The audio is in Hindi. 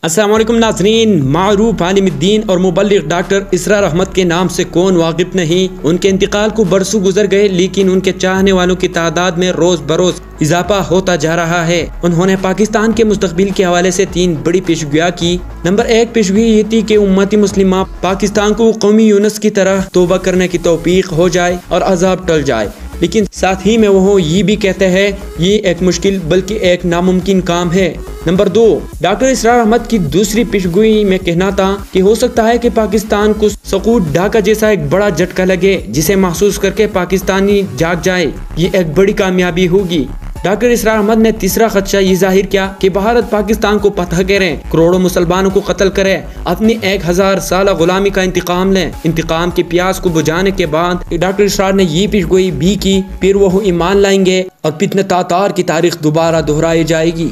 अस्सलाम वालेकुम नाज़रीन। मारूफ आलिमुद्दीन और मुबल्लिग डॉक्टर इसरार अहमद के नाम से कौन वाकिफ नहीं। उनके इंतकाल को बरसों गुजर गए, लेकिन उनके चाहने वालों की तादाद में रोज बरोज इजाफा होता जा रहा है। उन्होंने पाकिस्तान के मुस्तकबिल के हवाले से 3 बड़ी पेशगोइयां की। नंबर 1 पेशगोई ये थी कि उम्मती मुस्लिमा पाकिस्तान को कौमी यूनुस की तरह तौबा करने की तौफीक हो जाए और अजाब टल जाए, लेकिन साथ ही में वो ये भी कहते हैं ये एक मुश्किल बल्कि एक नामुमकिन काम है। नंबर 2 डॉक्टर इसरार अहमद की दूसरी पेशगोई में कहना था कि हो सकता है कि पाकिस्तान को सकूत ढाका जैसा एक बड़ा झटका लगे, जिसे महसूस करके पाकिस्तानी जाग जाए। ये एक बड़ी कामयाबी होगी। डॉक्टर इसरार अहमद ने तीसरा खदशा ये जाहिर किया कि भारत पाकिस्तान को फतह करें, करोड़ों मुसलमानों को कत्ल करे, अपनी 1000 साल गुलामी का इंतकाम लें। इंतकाम की प्यास को बुझाने के बाद डॉक्टर इसरार ने ये पेशगोई भी की, फिर वो ईमान लाएंगे और फित्ने तातार की तारीख दोबारा दोहराई जाएगी।